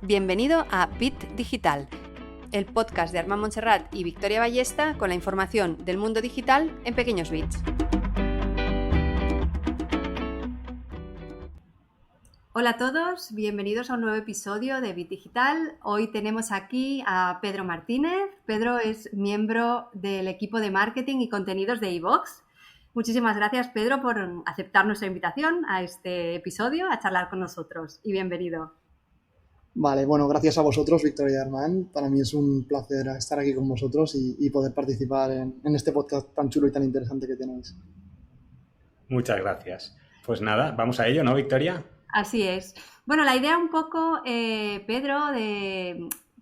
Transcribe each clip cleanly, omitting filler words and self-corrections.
Bienvenido a Bit Digital, el podcast de Armand Montserrat y Victoria Ballesta con la información del mundo digital en pequeños bits. Hola a todos, bienvenidos a un nuevo episodio de Bit Digital. Hoy tenemos aquí a Pedro Martínez. Pedro es miembro del equipo de marketing y contenidos de iVox. Muchísimas gracias, Pedro, por aceptar nuestra invitación a este episodio, a charlar con nosotros. Y bienvenido. Vale, bueno, gracias a vosotros, Victoria y Armand. Para mí es un placer estar aquí con vosotros y poder participar en este podcast tan chulo y tan interesante que tenéis. Muchas gracias. Pues nada, vamos a ello, ¿no, Victoria? Así es. Bueno, la idea un poco, Pedro,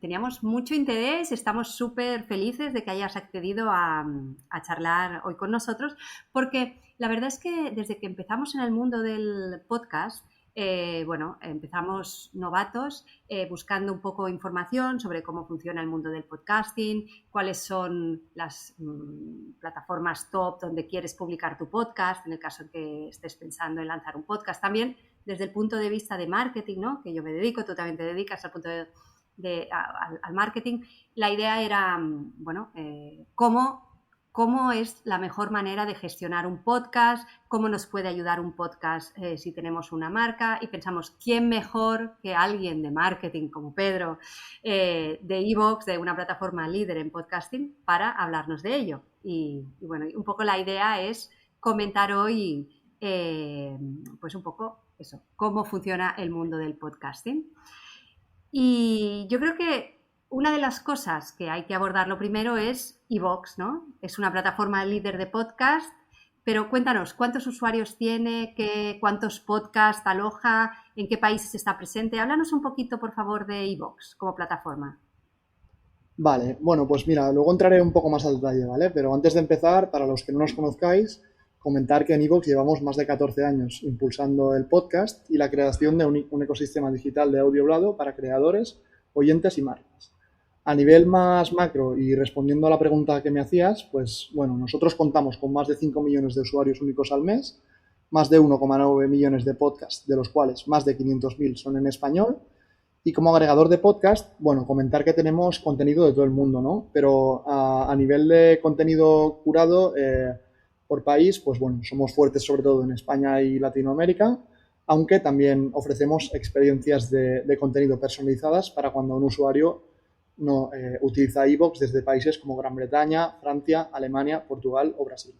teníamos mucho interés, estamos súper felices de que hayas accedido a charlar hoy con nosotros, porque la verdad es que desde que empezamos en el mundo del podcast, empezamos novatos buscando un poco información sobre cómo funciona el mundo del podcasting, cuáles son las plataformas top donde quieres publicar tu podcast, en el caso en que estés pensando en lanzar un podcast. También desde el punto de vista de marketing, ¿no? Que yo me dedico, tú también te dedicas al punto al marketing. La idea era, cómo es la mejor manera de gestionar un podcast, cómo nos puede ayudar un podcast si tenemos una marca, y pensamos, ¿quién mejor que alguien de marketing como Pedro, de iVox, de una plataforma líder en podcasting, para hablarnos de ello? Y bueno, un poco la idea es comentar hoy pues un poco eso, cómo funciona el mundo del podcasting. Y yo creo que una de las cosas que hay que abordar lo primero es iVox, ¿no? Es una plataforma líder de podcast, pero cuéntanos, ¿cuántos usuarios tiene? ¿Cuántos podcasts aloja? ¿En qué países está presente? Háblanos un poquito, por favor, de iVox como plataforma. Vale, bueno, pues mira, luego entraré un poco más al detalle, ¿vale? Pero antes de empezar, para los que no nos conozcáis, comentar que en iVox llevamos más de 14 años impulsando el podcast y la creación de un ecosistema digital de audio hablado para creadores, oyentes y marcas. A nivel más macro y respondiendo a la pregunta que me hacías, pues bueno, nosotros contamos con más de 5 millones de usuarios únicos al mes, más de 1,9 millones de podcasts, de los cuales más de 500.000 son en español. Y como agregador de podcast, bueno, comentar que tenemos contenido de todo el mundo, ¿no? Pero a nivel de contenido curado por país, pues bueno, somos fuertes sobre todo en España y Latinoamérica, aunque también ofrecemos experiencias de contenido personalizadas para cuando un usuario no utiliza iVox desde países como Gran Bretaña, Francia, Alemania, Portugal o Brasil.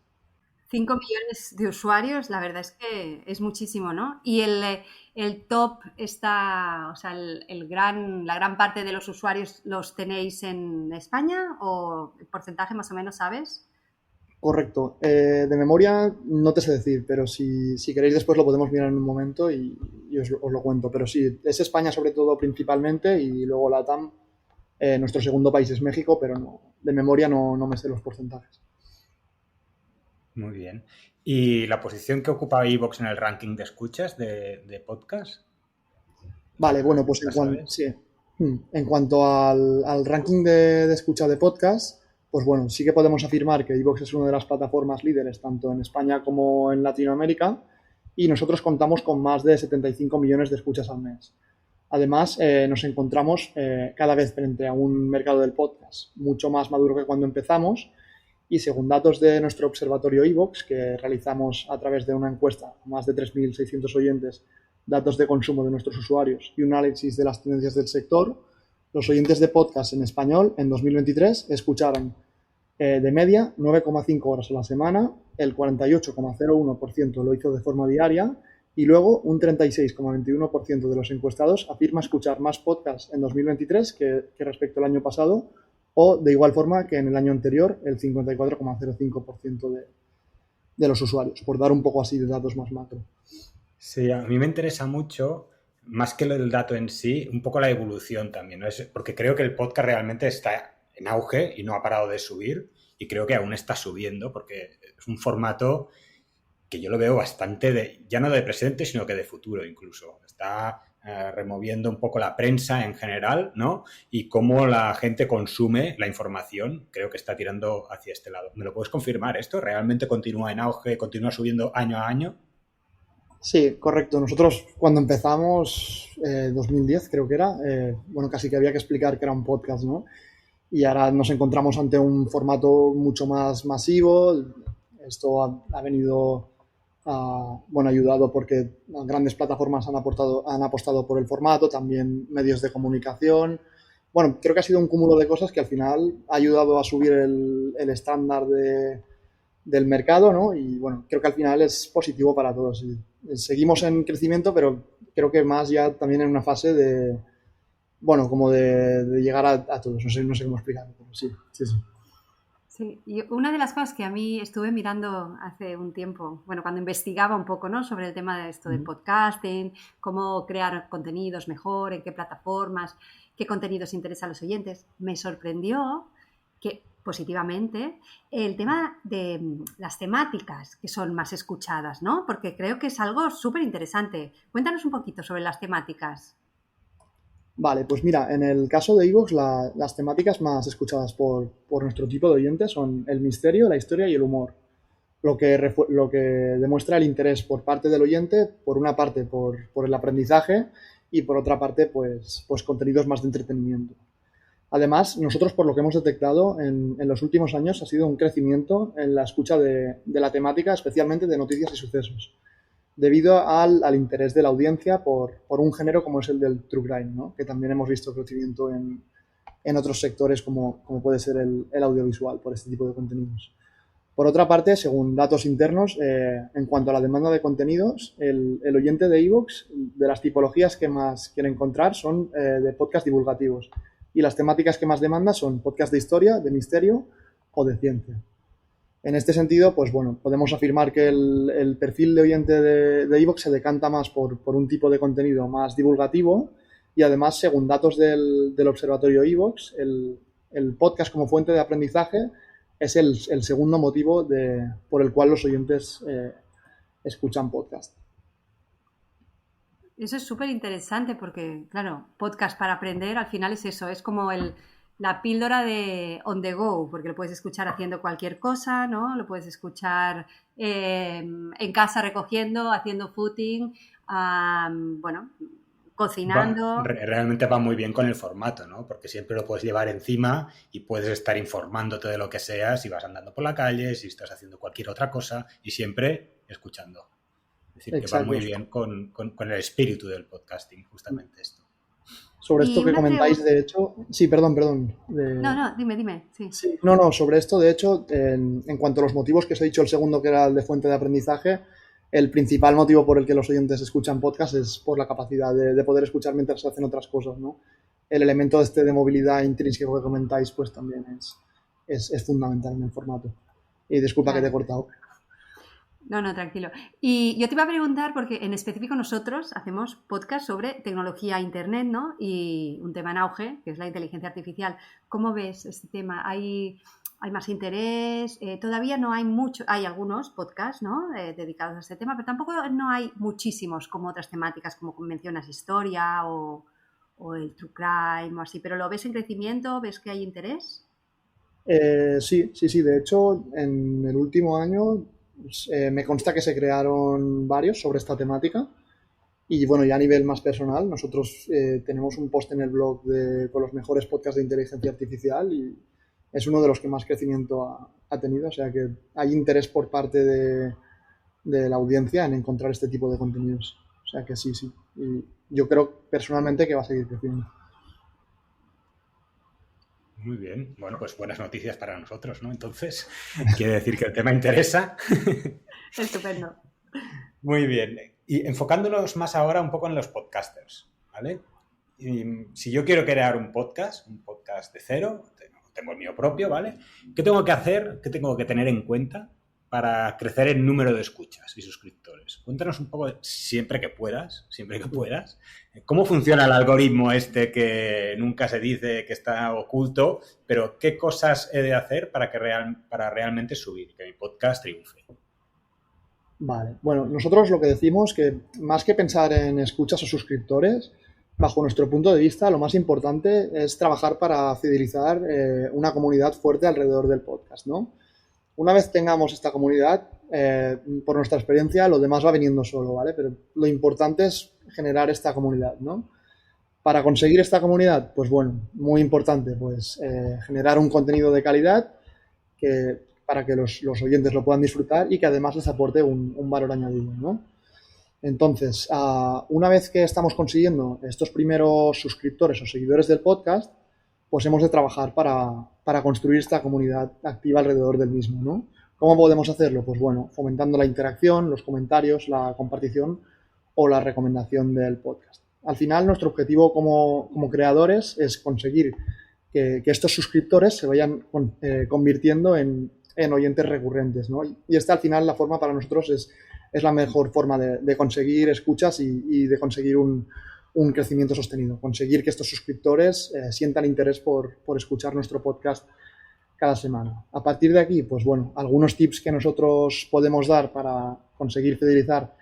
5 millones de usuarios, la verdad es que es muchísimo, ¿no? Y el top está, o sea, la gran parte de los usuarios los tenéis en España, o el porcentaje más o menos, ¿sabes? Correcto. De memoria no te sé decir, pero si queréis después lo podemos mirar en un momento y os lo cuento. Pero sí, es España sobre todo principalmente y luego LATAM. Nuestro segundo país es México, pero no, de memoria no me sé los porcentajes. Muy bien. ¿Y la posición que ocupa iVox en el ranking de escuchas de podcast? Vale, bueno, pues en cuanto al ranking de escucha de podcast, pues bueno, sí que podemos afirmar que iVox es una de las plataformas líderes tanto en España como en Latinoamérica y nosotros contamos con más de 75 millones de escuchas al mes. Además, nos encontramos cada vez frente a un mercado del podcast mucho más maduro que cuando empezamos y según datos de nuestro observatorio iVox, que realizamos a través de una encuesta a más de 3.600 oyentes, datos de consumo de nuestros usuarios y un análisis de las tendencias del sector, los oyentes de podcast en español en 2023 escucharon de media 9,5 horas a la semana, el 48,01% lo hizo de forma diaria y luego un 36,21% de los encuestados afirma escuchar más podcasts en 2023 que respecto al año pasado, o de igual forma que en el año anterior el 54,05% de los usuarios, por dar un poco así de datos más macro. Sí, a mí me interesa mucho, más que lo del dato en sí, un poco la evolución también, ¿no? Porque creo que el podcast realmente está en auge y no ha parado de subir, y creo que aún está subiendo porque es un formato que yo lo veo bastante ya no de presente, sino que de futuro incluso. Está removiendo un poco la prensa en general, ¿no? Y cómo la gente consume la información, creo que está tirando hacia este lado. ¿Me lo puedes confirmar esto? ¿Realmente continúa en auge, continúa subiendo año a año? Sí, correcto. Nosotros cuando empezamos, 2010 creo que era, bueno, casi que había que explicar que era un podcast, ¿no? Y ahora nos encontramos ante un formato mucho más masivo. Esto ha venido, bueno, ayudado porque grandes plataformas han apostado por el formato, también medios de comunicación. Bueno, creo que ha sido un cúmulo de cosas que al final ha ayudado a subir el estándar del mercado, ¿no? Y bueno, creo que al final es positivo para todos. Y seguimos en crecimiento, pero creo que más ya también en una fase de, bueno, como de llegar a todos. No sé cómo explicarlo, pero sí, sí, sí. Sí, y una de las cosas que a mí estuve mirando hace un tiempo, bueno, cuando investigaba un poco, ¿no? Sobre el tema de esto del podcasting, cómo crear contenidos mejor, en qué plataformas, qué contenidos interesan a los oyentes, me sorprendió que positivamente el tema de las temáticas que son más escuchadas, ¿no? Porque creo que es algo súper interesante. Cuéntanos un poquito sobre las temáticas. Vale, pues mira, en el caso de iVoox, las temáticas más escuchadas por nuestro tipo de oyentes son el misterio, la historia y el humor. Lo que demuestra el interés por parte del oyente, por una parte por el aprendizaje y por otra parte pues contenidos más de entretenimiento. Además, nosotros por lo que hemos detectado en los últimos años ha sido un crecimiento en la escucha de la temática, especialmente de noticias y sucesos, debido al interés de la audiencia por un género como es el del true crime, ¿no? Que también hemos visto crecimiento en otros sectores como puede ser el audiovisual por este tipo de contenidos. Por otra parte, según datos internos, en cuanto a la demanda de contenidos, el oyente de iVoox, de las tipologías que más quiere encontrar son de podcast divulgativos. Y las temáticas que más demanda son podcast de historia, de misterio o de ciencia. En este sentido, pues bueno, podemos afirmar que el perfil de oyente de iVoox se decanta más por un tipo de contenido más divulgativo y además, según datos del observatorio iVoox, el podcast como fuente de aprendizaje es el segundo motivo por el cual los oyentes escuchan podcast. Eso es súper interesante porque, claro, podcast para aprender al final es eso, es como la píldora de on the go, porque lo puedes escuchar haciendo cualquier cosa, ¿no? Lo puedes escuchar en casa recogiendo, haciendo footing, bueno, cocinando. Realmente va muy bien con el formato, ¿no? Porque siempre lo puedes llevar encima y puedes estar informándote de lo que sea si vas andando por la calle, si estás haciendo cualquier otra cosa y siempre escuchando. Es decir, que va muy bien con el espíritu del podcasting, justamente esto. Sobre esto que comentáis, de hecho... Sí, perdón. No, dime. Sí. Sí, no, sobre esto, de hecho, en cuanto a los motivos que os he dicho, el segundo que era el de fuente de aprendizaje, el principal motivo por el que los oyentes escuchan podcast es por la capacidad de poder escuchar mientras hacen otras cosas, ¿no? El elemento de movilidad intrínseco que comentáis, pues también es fundamental en el formato. Y disculpa que te he cortado. No, tranquilo. Y yo te iba a preguntar, porque en específico nosotros hacemos podcast sobre tecnología, internet, ¿no? Y un tema en auge, que es la inteligencia artificial. ¿Cómo ves este tema? ¿Hay más interés? Todavía no hay mucho, hay algunos podcasts, ¿no? Dedicados a este tema, pero tampoco no hay muchísimos como otras temáticas, como mencionas, historia o el true crime o así. ¿Pero lo ves en crecimiento? ¿Ves que hay interés? Sí. De hecho, en el último año me consta que se crearon varios sobre esta temática. Y bueno, ya a nivel más personal, nosotros tenemos un post en el blog con los mejores podcasts de inteligencia artificial y es uno de los que más crecimiento ha tenido. O sea que hay interés por parte de la audiencia en encontrar este tipo de contenidos. O sea que sí. Y yo creo personalmente que va a seguir creciendo. Muy bien. Bueno, pues buenas noticias para nosotros, ¿no? Entonces, quiere decir que el tema interesa. Estupendo. Muy bien. Y enfocándonos más ahora un poco en los podcasters, ¿vale? Y si yo quiero crear un podcast de cero, tengo el mío propio, ¿vale? ¿Qué tengo que hacer? ¿Qué tengo que tener en cuenta para crecer el número de escuchas y suscriptores? Cuéntanos un poco, siempre que puedas, cómo funciona el algoritmo este que nunca se dice, que está oculto, pero qué cosas he de hacer para realmente subir, que mi podcast triunfe. Vale, bueno, nosotros lo que decimos que más que pensar en escuchas o suscriptores, bajo nuestro punto de vista, lo más importante es trabajar para fidelizar una comunidad fuerte alrededor del podcast, ¿no? Una vez tengamos esta comunidad, por nuestra experiencia, lo demás va viniendo solo, ¿vale? Pero lo importante es generar esta comunidad, ¿no? Para conseguir esta comunidad, pues bueno, muy importante, pues generar un contenido de calidad para que los oyentes lo puedan disfrutar y que además les aporte un valor añadido, ¿no? Entonces, una vez que estamos consiguiendo estos primeros suscriptores o seguidores del podcast, pues hemos de trabajar para construir esta comunidad activa alrededor del mismo, ¿no? ¿Cómo podemos hacerlo? Pues bueno, fomentando la interacción, los comentarios, la compartición o la recomendación del podcast. Al final, nuestro objetivo como creadores es conseguir que estos suscriptores se vayan convirtiendo en oyentes recurrentes, ¿no? Y esta, al final, la forma para nosotros es la mejor forma de conseguir escuchas y de conseguir un crecimiento sostenido. Conseguir que estos suscriptores sientan interés por escuchar nuestro podcast cada semana. A partir de aquí, pues bueno, algunos tips que nosotros podemos dar para conseguir fidelizar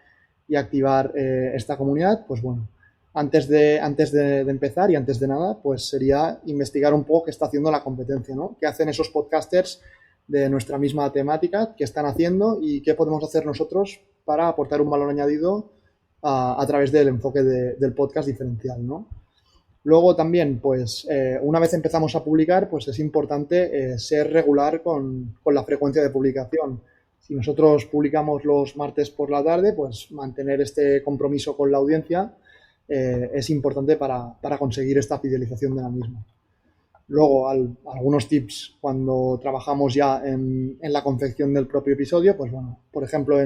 y activar esta comunidad, pues bueno, antes de empezar y antes de nada, pues sería investigar un poco qué está haciendo la competencia, ¿no? ¿Qué hacen esos podcasters de nuestra misma temática, qué están haciendo y qué podemos hacer nosotros para aportar un valor añadido a través del enfoque del podcast diferencial, ¿no? Luego también, pues, una vez empezamos a publicar, pues es importante ser regular con la frecuencia de publicación. Si nosotros publicamos los martes por la tarde, pues mantener este compromiso con la audiencia es importante para conseguir esta fidelización de la misma. Luego, algunos tips cuando trabajamos ya en la confección del propio episodio, pues bueno, por ejemplo,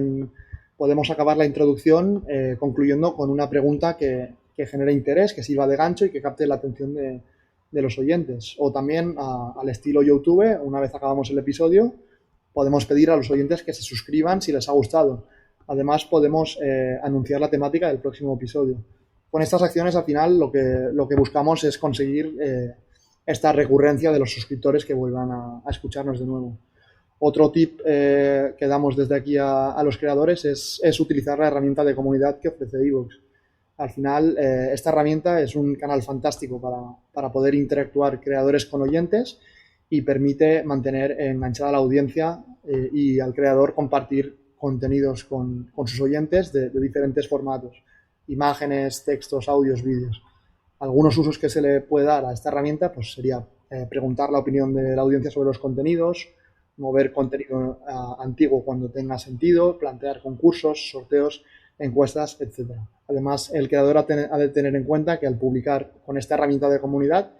podemos acabar la introducción concluyendo con una pregunta que genere interés, que sirva de gancho y que capte la atención de los oyentes. O también, al estilo YouTube, una vez acabamos el episodio, podemos pedir a los oyentes que se suscriban si les ha gustado. Además, podemos anunciar la temática del próximo episodio. Con estas acciones, al final, lo que buscamos es conseguir esta recurrencia de los suscriptores que vuelvan a escucharnos de nuevo. Otro tip que damos desde aquí a los creadores es utilizar la herramienta de comunidad que ofrece iVoox. Al final, esta herramienta es un canal fantástico para poder interactuar creadores con oyentes y permite mantener enganchada a la audiencia y al creador compartir contenidos con sus oyentes de diferentes formatos: imágenes, textos, audios, vídeos. Algunos usos que se le puede dar a esta herramienta pues sería preguntar la opinión de la audiencia sobre los contenidos, mover contenido antiguo cuando tenga sentido, plantear concursos, sorteos, encuestas, etc. Además, el creador ha de tener en cuenta que al publicar con esta herramienta de comunidad,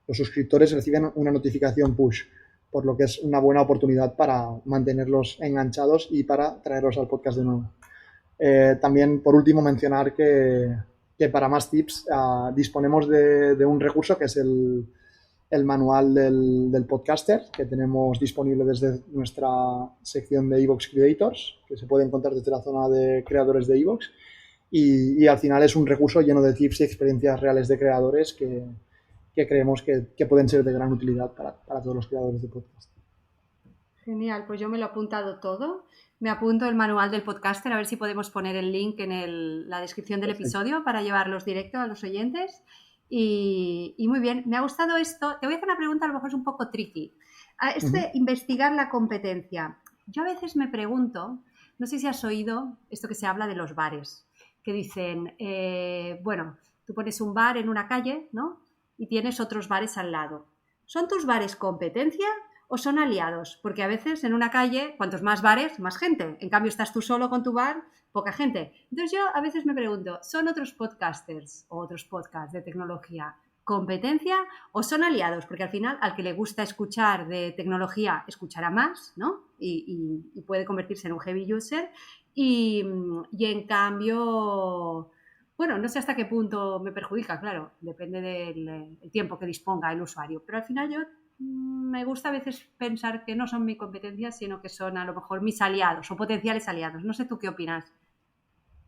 los suscriptores reciben una notificación push, por lo que es una buena oportunidad para mantenerlos enganchados y para traerlos al podcast de nuevo. También, por último, mencionar que para más tips disponemos de un recurso que es el manual del podcaster, que tenemos disponible desde nuestra sección de iVoox Creators, que se puede encontrar desde la zona de creadores de iVoox, y al final es un recurso lleno de tips y experiencias reales de creadores que creemos que pueden ser de gran utilidad para todos los creadores de podcast. Genial, pues yo me lo he apuntado todo. Me apunto el manual del podcaster, a ver si podemos poner el link en la descripción del episodio para llevarlos directo a los oyentes. Y muy bien, me ha gustado esto. Te voy a hacer una pregunta, a lo mejor es un poco tricky. Investigar la competencia. Yo a veces me pregunto, no sé si has oído esto que se habla de los bares, que dicen, bueno, tú pones un bar en una calle, ¿no? Y tienes otros bares al lado. ¿Son tus bares competencia o son aliados? Porque a veces en una calle, cuantos más bares, más gente. En cambio, estás tú solo con tu bar, poca gente. Entonces yo a veces me pregunto, ¿son otros podcasters o otros podcasts de tecnología competencia o son aliados? Porque al final, al que le gusta escuchar de tecnología, escuchará más, ¿no? Y puede convertirse en un heavy user. Y en cambio, bueno, no sé hasta qué punto me perjudica, claro, depende del tiempo que disponga el usuario. Pero al final yo me gusta a veces pensar que no son mi competencia, sino que son a lo mejor mis aliados o potenciales aliados. No sé tú qué opinas.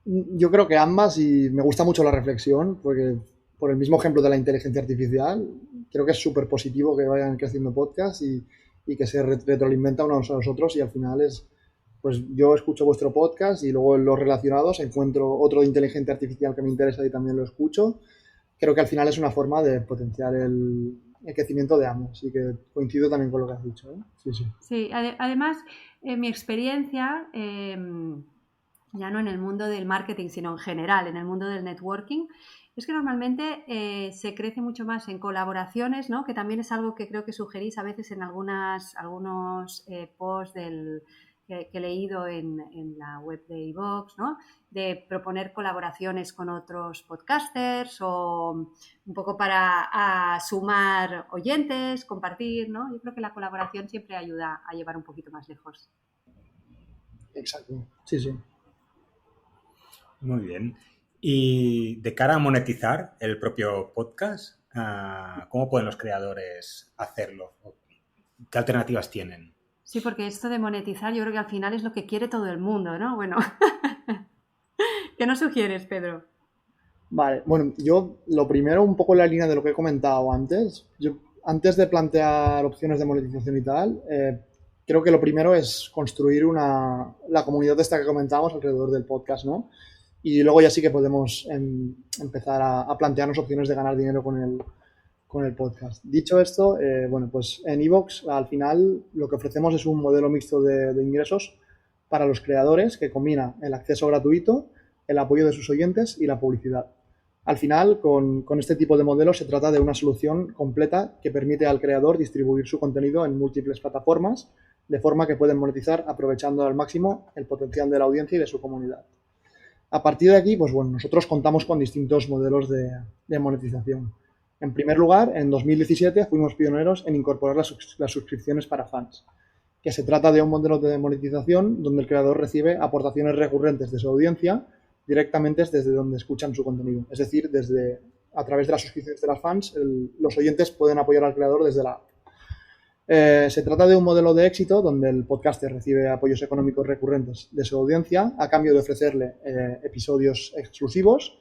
Yo creo que ambas, y me gusta mucho la reflexión, porque por el mismo ejemplo de la inteligencia artificial, creo que es súper positivo que vayan creciendo podcasts y que se retroalimentan unos a los otros, y al final pues yo escucho vuestro podcast y luego en los relacionados encuentro otro de inteligencia artificial que me interesa y también lo escucho. Creo que al final es una forma de potenciar el crecimiento de ambos, y que coincido también con lo que has dicho, ¿eh? Sí. Sí, además en mi experiencia, ya no en el mundo del marketing, sino en general, en el mundo del networking, es que normalmente se crece mucho más en colaboraciones, ¿no? Que también es algo que creo que sugerís a veces en algunos posts que he leído en la web de iVoox, ¿no? De proponer colaboraciones con otros podcasters o un poco para sumar oyentes, compartir, ¿no? Yo creo que la colaboración siempre ayuda a llevar un poquito más lejos. Exacto, sí, sí. Muy bien. Y de cara a monetizar el propio podcast, ¿cómo pueden los creadores hacerlo? ¿Qué alternativas tienen? Sí, porque esto de monetizar yo creo que al final es lo que quiere todo el mundo, ¿no? Bueno, ¿qué nos sugieres, Pedro? Vale, bueno, yo lo primero, un poco en la línea de lo que he comentado antes, yo antes de plantear opciones de monetización y tal, creo que lo primero es construir la comunidad esta que comentábamos alrededor del podcast, ¿no? Y luego ya sí que podemos empezar a plantearnos opciones de ganar dinero con el podcast. Dicho esto, bueno, pues en iVoox al final lo que ofrecemos es un modelo mixto de ingresos para los creadores que combina el acceso gratuito, el apoyo de sus oyentes y la publicidad. Al final, con este tipo de modelo se trata de una solución completa que permite al creador distribuir su contenido en múltiples plataformas de forma que pueden monetizar aprovechando al máximo el potencial de la audiencia y de su comunidad. A partir de aquí, pues bueno, nosotros contamos con distintos modelos de monetización. En primer lugar, en 2017 fuimos pioneros en incorporar las suscripciones para fans, que se trata de un modelo de monetización donde el creador recibe aportaciones recurrentes de su audiencia directamente desde donde escuchan su contenido. Es decir, a través de las suscripciones de las fans, los oyentes pueden apoyar al creador desde la app. Se trata de un modelo de éxito donde el podcaster recibe apoyos económicos recurrentes de su audiencia a cambio de ofrecerle episodios exclusivos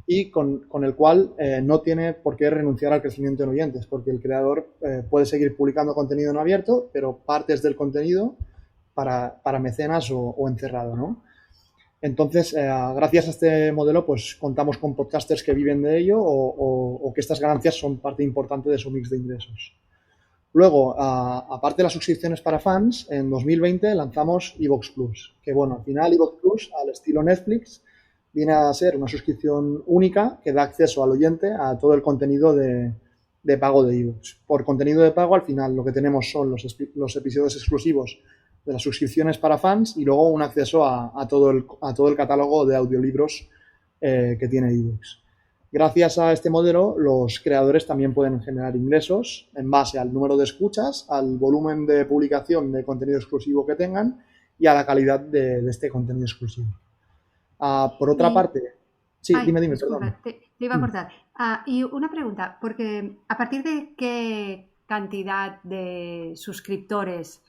y con el cual no tiene por qué renunciar al crecimiento en oyentes, porque el creador puede seguir publicando contenido en abierto, pero partes del contenido para mecenas o encerrado, ¿no? Entonces, gracias a este modelo, pues contamos con podcasters que viven de ello o que estas ganancias son parte importante de su mix de ingresos. Luego, aparte de las suscripciones para fans, en 2020 lanzamos iVoox Plus, que bueno, al final iVoox Plus, al estilo Netflix, viene a ser una suscripción única que da acceso al oyente a todo el contenido de pago de iVoox. Por contenido de pago, al final lo que tenemos son los episodios exclusivos de las suscripciones para fans y luego un acceso a todo el catálogo de audiolibros que tiene iVoox. Gracias a este modelo, los creadores también pueden generar ingresos en base al número de escuchas, al volumen de publicación de contenido exclusivo que tengan y a la calidad de este contenido exclusivo. Por otra parte... Sí, dime, disculpa, perdón. te iba a cortar. Y una pregunta, porque ¿a partir de qué cantidad de suscriptores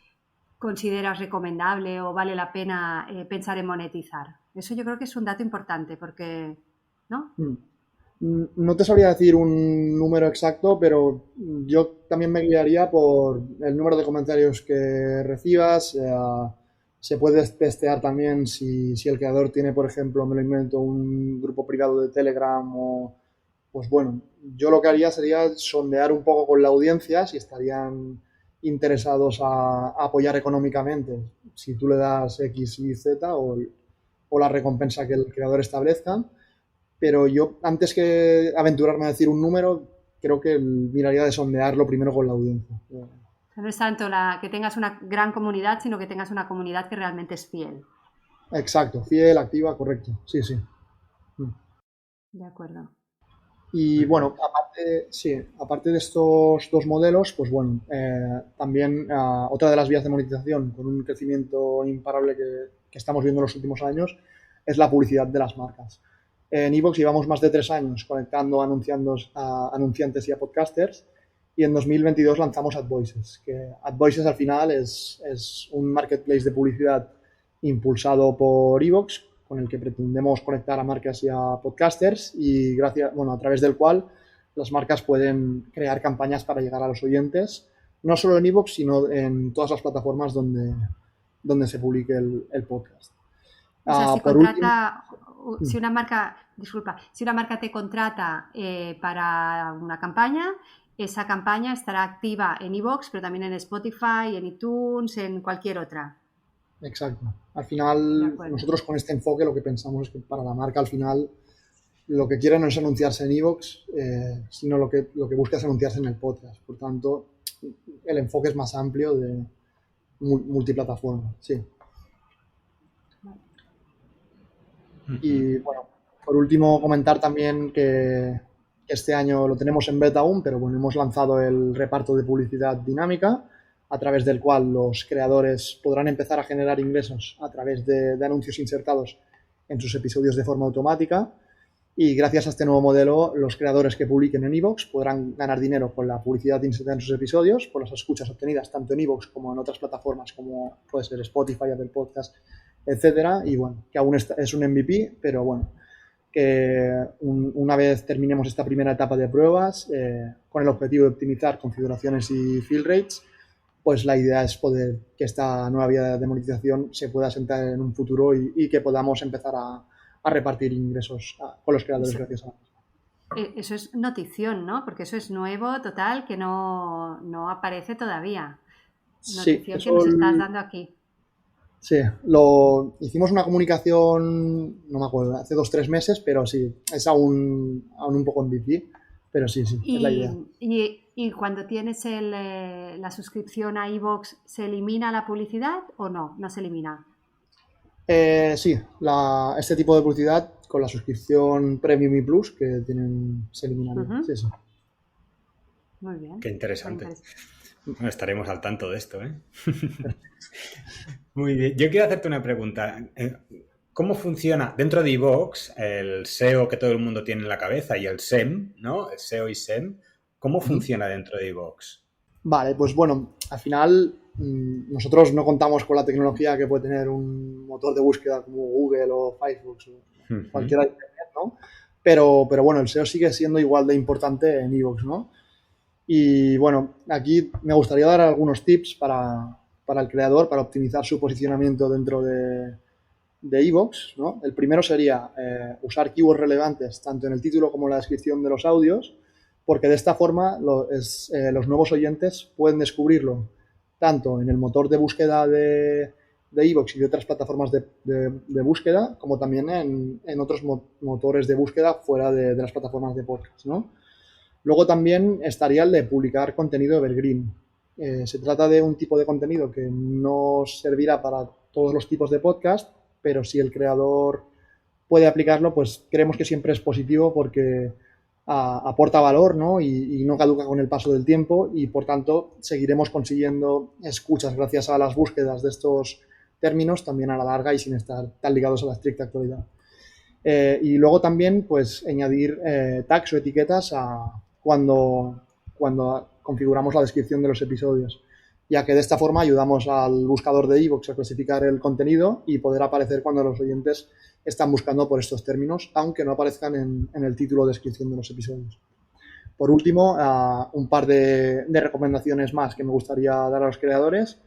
consideras recomendable o vale la pena pensar en monetizar? Eso yo creo que es un dato importante porque, ¿no? No te sabría decir un número exacto, pero yo también me guiaría por el número de comentarios que recibas. Se puede testear también si el creador tiene, por ejemplo, me lo invento, un grupo privado de Telegram pues bueno, yo lo que haría sería sondear un poco con la audiencia si estarían interesados a apoyar económicamente, si tú le das X, Y, Z o la recompensa que el creador establezca. Pero yo, antes que aventurarme a decir un número, creo que miraría de sondearlo primero con la audiencia. No es tanto que tengas una gran comunidad, sino que tengas una comunidad que realmente es fiel. Exacto, fiel, activa, correcto. Sí, sí. De acuerdo. Y bueno, aparte de estos dos modelos, pues bueno, también otra de las vías de monetización con un crecimiento imparable que estamos viendo en los últimos años es la publicidad de las marcas. En iVoox llevamos más de 3 años conectando a anunciantes y a podcasters y en 2022 lanzamos AdVoices, que AdVoices al final es un marketplace de publicidad impulsado por iVoox con el que pretendemos conectar a marcas y a podcasters y a través del cual las marcas pueden crear campañas para llegar a los oyentes, no solo en iVoox, sino en todas las plataformas donde se publique el podcast. O sea, si una marca te contrata para una campaña, esa campaña estará activa en iVoox, pero también en Spotify, en iTunes, en cualquier otra. Exacto. Al final, nosotros con este enfoque lo que pensamos es que para la marca al final lo que quiere no es anunciarse en iVoox, sino lo que busca es anunciarse en el podcast. Por tanto, el enfoque es más amplio de multiplataforma, sí. Y bueno, por último comentar también que este año lo tenemos en beta aún, pero bueno, hemos lanzado el reparto de publicidad dinámica, a través del cual los creadores podrán empezar a generar ingresos a través de anuncios insertados en sus episodios de forma automática. Y gracias a este nuevo modelo, los creadores que publiquen en iVoox podrán ganar dinero con la publicidad insertada en sus episodios, por las escuchas obtenidas tanto en iVoox como en otras plataformas como puede ser Spotify, Apple Podcast, etcétera. Y bueno, que aún es un MVP, pero bueno, que una vez terminemos esta primera etapa de pruebas, con el objetivo de optimizar configuraciones y fill rates, pues la idea es poder que esta nueva vía de monetización se pueda sentar en un futuro y que podamos empezar a repartir ingresos con los creadores gracias a... Eso es notición, ¿no? Porque eso es nuevo, total, que no aparece todavía. Notición que nos estás dando aquí. Sí, hicimos una comunicación, no me acuerdo, hace 2 o 3 meses, pero sí, es aún un poco MVP, pero sí, es la idea. ¿Y cuando tienes la suscripción a iVoox, ¿se elimina la publicidad o no? ¿No se elimina? Sí, este tipo de publicidad con la suscripción Premium y Plus que tienen se eliminaría. Sí. Muy bien. Qué interesante. Bueno, estaremos al tanto de esto, ¿eh? Muy bien. Yo quiero hacerte una pregunta. ¿Cómo funciona dentro de iVoox el SEO que todo el mundo tiene en la cabeza y el SEM, ¿no? El SEO y SEM. ¿Cómo funciona dentro de iVoox? Vale, pues bueno, al final nosotros no contamos con la tecnología que puede tener un motor de búsqueda como Google o Firefox o cualquiera de Internet, ¿no? Pero bueno, el SEO sigue siendo igual de importante en iVoox, ¿no? Y bueno, aquí me gustaría dar algunos tips para el creador, para optimizar su posicionamiento dentro de iVoox, ¿no? El primero sería usar keywords relevantes tanto en el título como en la descripción de los audios, porque de esta forma los nuevos oyentes pueden descubrirlo tanto en el motor de búsqueda de iVoox y de otras plataformas de búsqueda, como también en otros motores de búsqueda fuera de las plataformas de podcast, ¿no? Luego también estaría el de publicar contenido evergreen. Se trata de un tipo de contenido que no servirá para todos los tipos de podcast, pero si el creador puede aplicarlo, pues creemos que siempre es positivo porque aporta valor, ¿no? Y no caduca con el paso del tiempo y por tanto seguiremos consiguiendo escuchas gracias a las búsquedas de estos términos también a la larga y sin estar tan ligados a la estricta actualidad. Y luego también pues añadir tags o etiquetas cuando configuramos la descripción de los episodios, ya que de esta forma ayudamos al buscador de iVoox a clasificar el contenido y poder aparecer cuando los oyentes están buscando por estos términos, aunque no aparezcan en el título o descripción de los episodios. Por último, un par de recomendaciones más que me gustaría dar a los creadores.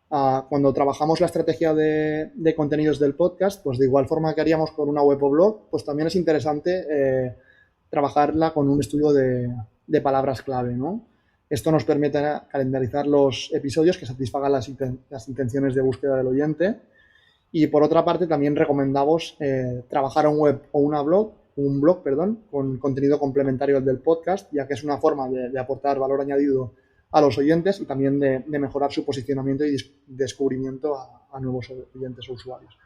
Cuando trabajamos la estrategia de contenidos del podcast, pues de igual forma que haríamos con una web o blog, pues también es interesante trabajarla con un estudio de palabras clave, ¿no? Esto nos permite calendarizar los episodios que satisfagan las intenciones de búsqueda del oyente. Y por otra parte, también recomendamos trabajar un web o un blog, con contenido complementario al del podcast, ya que es una forma de aportar valor añadido a los oyentes y también de mejorar su posicionamiento y descubrimiento a nuevos oyentes o usuarios.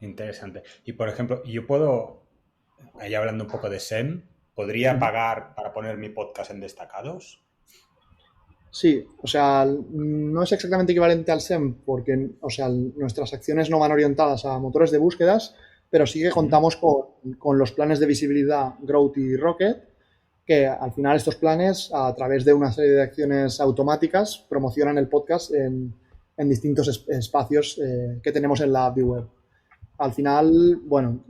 Interesante. Y por ejemplo, yo puedo, ahí hablando un poco de SEM, ¿podría pagar para poner mi podcast en destacados? Sí, o sea, no es exactamente equivalente al SEM porque, o sea, nuestras acciones no van orientadas a motores de búsquedas, pero sí que contamos con los planes de visibilidad Growth y Rocket, que al final estos planes, a través de una serie de acciones automáticas, promocionan el podcast en distintos espacios que tenemos en la app de web. Al final, bueno,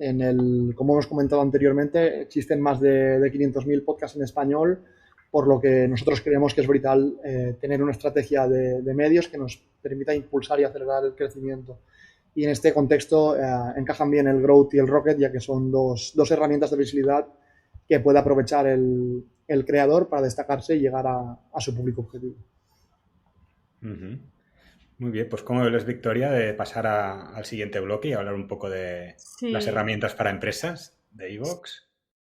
como hemos comentado anteriormente, existen más de 500.000 podcasts en español, por lo que nosotros creemos que es vital tener una estrategia de medios que nos permita impulsar y acelerar el crecimiento. Y en este contexto encajan bien el Growth y el Rocket, ya que son dos herramientas de visibilidad que puede aprovechar el creador para destacarse y llegar a su público objetivo. Muy bien, pues ¿cómo ves, Victoria, de pasar al siguiente bloque y hablar un poco de las Sí. herramientas para empresas de iVoox?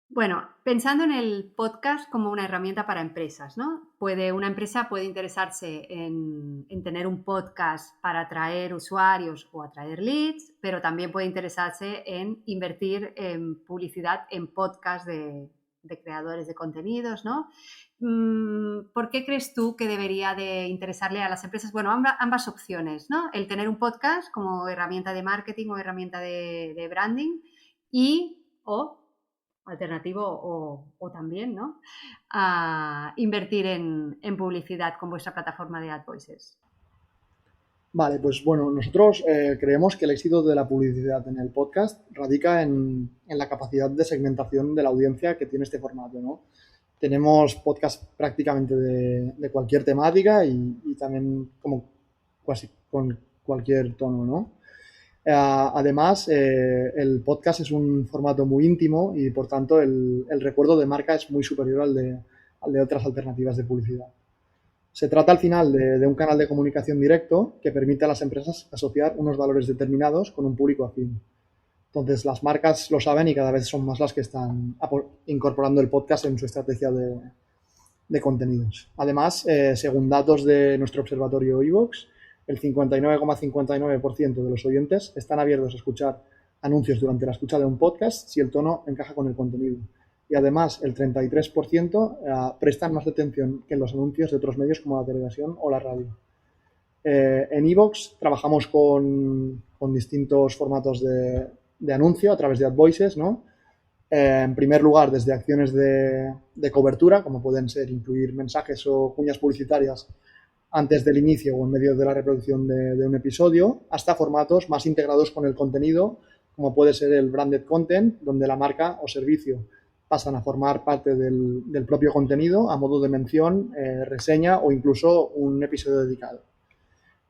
Bueno, pensando en el podcast como una herramienta para empresas, ¿no? Una empresa puede interesarse en tener un podcast para atraer usuarios o atraer leads, pero también puede interesarse en invertir en publicidad en podcast de creadores de contenidos, ¿no? ¿Por qué crees tú que debería de interesarle a las empresas? Bueno, ambas opciones, ¿no? El tener un podcast como herramienta de marketing o herramienta de branding o alternativo o también, ¿no? A invertir en publicidad con vuestra plataforma de AdVoices. Vale, pues bueno, nosotros creemos que el éxito de la publicidad en el podcast radica en la capacidad de segmentación de la audiencia que tiene este formato, ¿no? Tenemos podcast prácticamente de cualquier temática y también como casi con cualquier tono, ¿no? Además, el podcast es un formato muy íntimo y por tanto el recuerdo de marca es muy superior al de otras alternativas de publicidad. Se trata al final de un canal de comunicación directo que permite a las empresas asociar unos valores determinados con un público afín. Entonces, las marcas lo saben y cada vez son más las que están incorporando el podcast en su estrategia de contenidos. Además, según datos de nuestro observatorio iVoox, el 59,59% de los oyentes están abiertos a escuchar anuncios durante la escucha de un podcast si el tono encaja con el contenido. Y además, el 33% prestan más atención que en los anuncios de otros medios como la televisión o la radio. En iVoox trabajamos con distintos formatos de anuncio a través de AdVoices, ¿no? En primer lugar, desde acciones de cobertura, como pueden ser incluir mensajes o cuñas publicitarias antes del inicio o en medio de la reproducción de un episodio, hasta formatos más integrados con el contenido, como puede ser el branded content, donde la marca o servicio pasan a formar parte del propio contenido a modo de mención, reseña o incluso un episodio dedicado.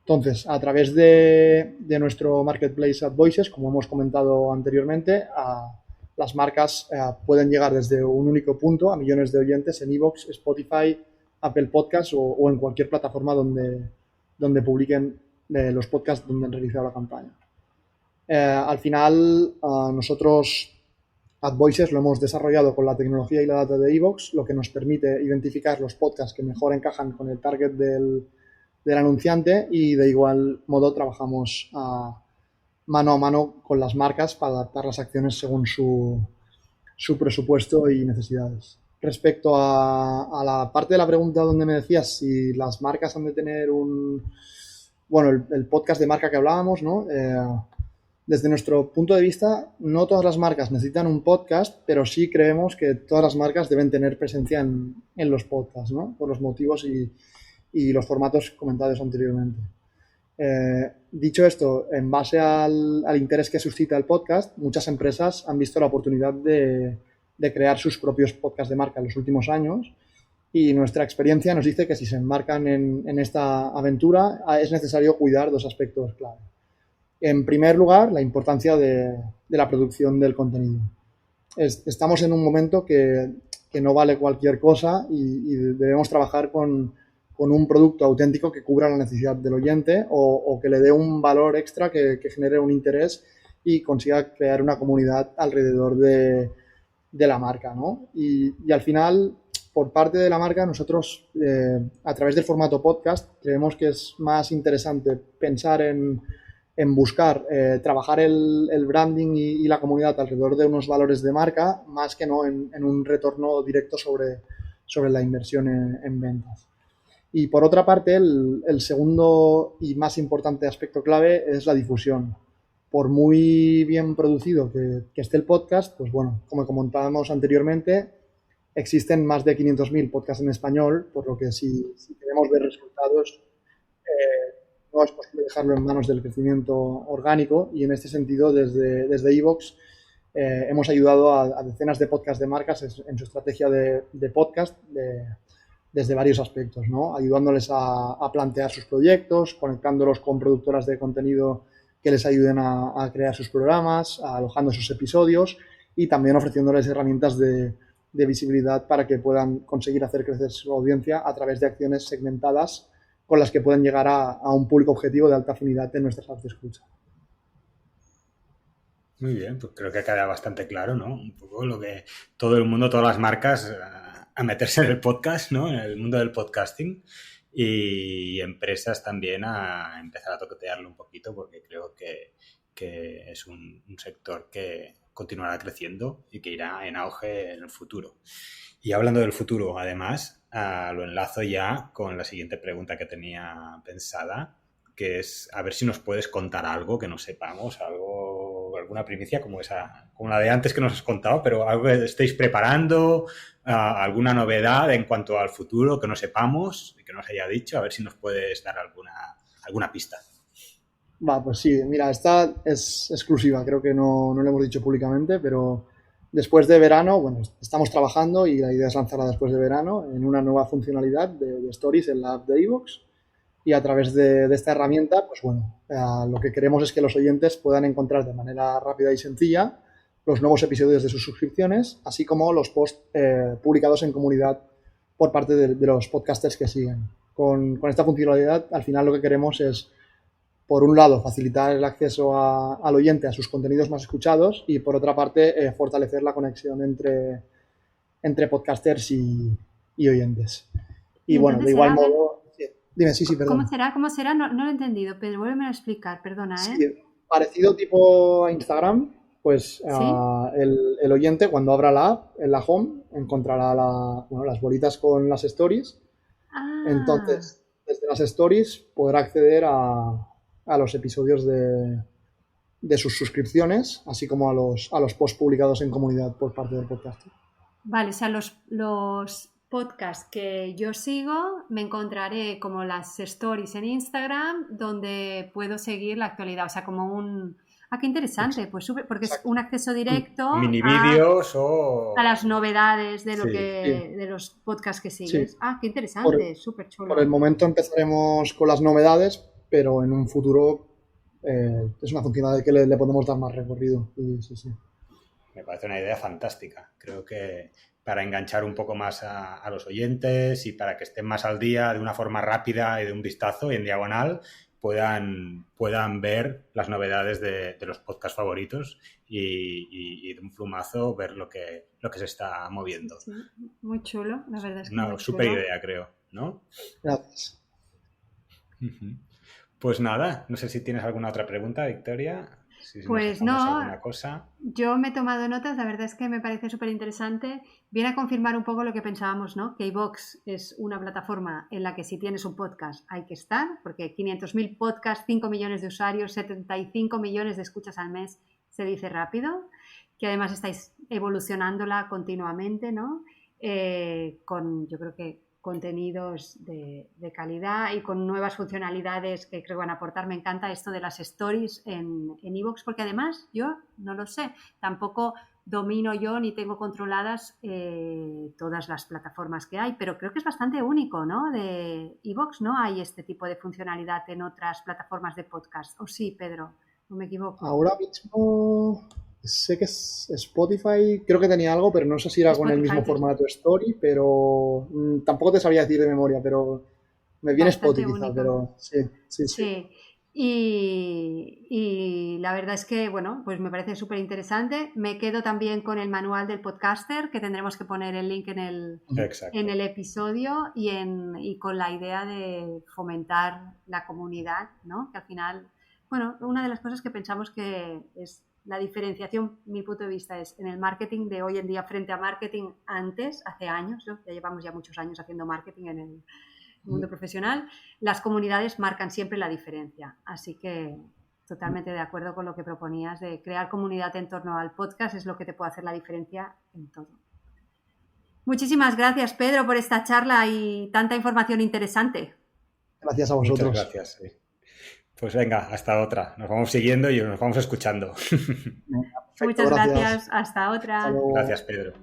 Entonces, a través de nuestro marketplace AdVoices, como hemos comentado anteriormente, las marcas pueden llegar desde un único punto a millones de oyentes en iVoox, Spotify, Apple Podcasts o en cualquier plataforma donde publiquen los podcasts donde han realizado la campaña. Al final, nosotros AdVoices lo hemos desarrollado con la tecnología y la data de iVoox, lo que nos permite identificar los podcasts que mejor encajan con el target del anunciante y de igual modo trabajamos mano a mano con las marcas para adaptar las acciones según su presupuesto y necesidades. Respecto a la parte de la pregunta donde me decías si las marcas han de tener el podcast de marca que hablábamos, ¿no? Desde nuestro punto de vista, no todas las marcas necesitan un podcast, pero sí creemos que todas las marcas deben tener presencia en los podcasts, ¿no? Por los motivos y los formatos comentados anteriormente. Dicho esto, en base al interés que suscita el podcast, muchas empresas han visto la oportunidad de crear sus propios podcasts de marca en los últimos años y nuestra experiencia nos dice que si se embarcan en esta aventura es necesario cuidar dos aspectos clave. En primer lugar, la importancia de la producción del contenido. Estamos en un momento que no vale cualquier cosa y debemos trabajar con un producto auténtico que cubra la necesidad del oyente o que le dé un valor extra que genere un interés y consiga crear una comunidad alrededor de la marca, ¿no? Y al final, por parte de la marca, nosotros a través del formato podcast creemos que es más interesante pensar en buscar trabajar el branding y la comunidad alrededor de unos valores de marca más que no en un retorno directo sobre la inversión en ventas. Y por otra parte, el segundo y más importante aspecto clave es la difusión. Por muy bien producido que esté el podcast, pues bueno, como comentábamos anteriormente, existen más de 500.000 podcasts en español, por lo que si queremos ver resultados, no es posible dejarlo en manos del crecimiento orgánico y en este sentido desde iVoox hemos ayudado a decenas de podcasts de marcas en su estrategia de podcast desde varios aspectos, ¿no? Ayudándoles a plantear sus proyectos, conectándolos con productoras de contenido que les ayuden a crear sus programas, alojando sus episodios y también ofreciéndoles herramientas de visibilidad para que puedan conseguir hacer crecer su audiencia a través de acciones segmentadas con las que pueden llegar a un público objetivo de alta afinidad en nuestras apps de escucha. Muy bien, pues creo que queda bastante claro, ¿no? Un poco lo que todo el mundo, todas las marcas a meterse en el podcast, ¿no? En el mundo del podcasting, y empresas también a empezar a toquetearlo un poquito, porque creo que es un sector que continuará creciendo y que irá en auge en el futuro. Y hablando del futuro, además, lo enlazo ya con la siguiente pregunta que tenía pensada, que es a ver si nos puedes contar algo que no sepamos, alguna primicia como la de antes que nos has contado, pero algo que estéis preparando, alguna novedad en cuanto al futuro que no sepamos y que nos haya dicho, a ver si nos puedes dar alguna pista. Pues sí, mira, esta es exclusiva, creo que no lo hemos dicho públicamente, pero después de verano, bueno, estamos trabajando y la idea es lanzarla después de verano en una nueva funcionalidad de Stories en la app de iVoox. Y a través de esta herramienta, pues bueno, lo que queremos es que los oyentes puedan encontrar de manera rápida y sencilla los nuevos episodios de sus suscripciones, así como los posts publicados en comunidad por parte de los podcasters que siguen. Con esta funcionalidad, al final lo que queremos es, por un lado, facilitar el acceso al oyente a sus contenidos más escuchados y, por otra parte, fortalecer la conexión entre podcasters y oyentes. Y bueno, de igual modo... Dime, sí, perdón. ¿Cómo será? No lo he entendido, pero vuélveme a explicar, perdona, ¿eh? Sí, parecido tipo a Instagram, pues ¿sí? El oyente cuando abra la app, en la home, encontrará las bolitas con las stories. Entonces, desde las stories podrá acceder a los episodios de sus suscripciones, así como a los posts publicados en comunidad por parte del podcaster. Vale, o sea, los podcast que yo sigo, me encontraré como las stories en Instagram donde puedo seguir la actualidad, o sea, como un... qué interesante, exacto, pues súper, porque exacto, es un acceso directo mini vídeos a las novedades de de los podcasts que sigues. Sí. Qué interesante, súper chulo. Por el momento empezaremos con las novedades, pero en un futuro es una funcionalidad que le podemos dar más recorrido. Sí. Me parece una idea fantástica. Creo que para enganchar un poco más a los oyentes y para que estén más al día de una forma rápida y de un vistazo y en diagonal puedan ver las novedades de los podcasts favoritos y de un plumazo ver lo que se está moviendo. Sí, muy chulo, la verdad es que una súper idea, creo, ¿no? Gracias. Pues nada, no sé si tienes alguna otra pregunta, Victoria. Pues no, yo me he tomado notas, la verdad es que me parece súper interesante. Viene a confirmar un poco lo que pensábamos, ¿no? Que iVoox es una plataforma en la que si tienes un podcast hay que estar, porque 500.000 podcasts, 5 millones de usuarios, 75 millones de escuchas al mes, se dice rápido, que además estáis evolucionándola continuamente, ¿no? Yo creo que contenidos de calidad y con nuevas funcionalidades que creo van a aportar. Me encanta esto de las stories en iVoox, porque además yo no lo sé, tampoco domino yo ni tengo controladas todas las plataformas que hay, pero creo que es bastante único, ¿no? De iVoox no hay este tipo de funcionalidad en otras plataformas de podcast. ¿O sí, Pedro? ¿No me equivoco? Ahora mismo... Sé que es Spotify, creo que tenía algo, pero no sé si era Spotify, con el mismo formato story, pero tampoco te sabría decir de memoria, pero me viene Spotify quizá, pero sí. Y la verdad es que, bueno, pues me parece súper interesante. Me quedo también con el manual del podcaster, que tendremos que poner el link en el episodio y con la idea de fomentar la comunidad, ¿no? Que al final, bueno, una de las cosas que pensamos que es la diferenciación, mi punto de vista, es en el marketing de hoy en día frente a marketing antes, hace años, ¿no? Ya llevamos ya muchos años haciendo marketing en el mundo profesional, las comunidades marcan siempre la diferencia. Así que totalmente de acuerdo con lo que proponías de crear comunidad en torno al podcast, es lo que te puede hacer la diferencia en todo. Muchísimas gracias, Pedro, por esta charla y tanta información interesante. Gracias a vosotros. Muchas gracias. Sí. Pues venga, hasta otra. Nos vamos siguiendo y nos vamos escuchando. Muchas gracias. Hasta otra. Gracias, Pedro.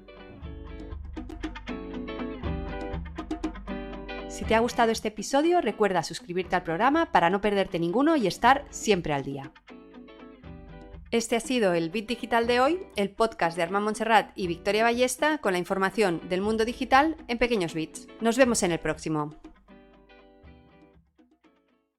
Si te ha gustado este episodio, recuerda suscribirte al programa para no perderte ninguno y estar siempre al día. Este ha sido el Bit Digital de hoy, el podcast de Armand Montserrat y Victoria Ballesta con la información del mundo digital en pequeños bits. Nos vemos en el próximo.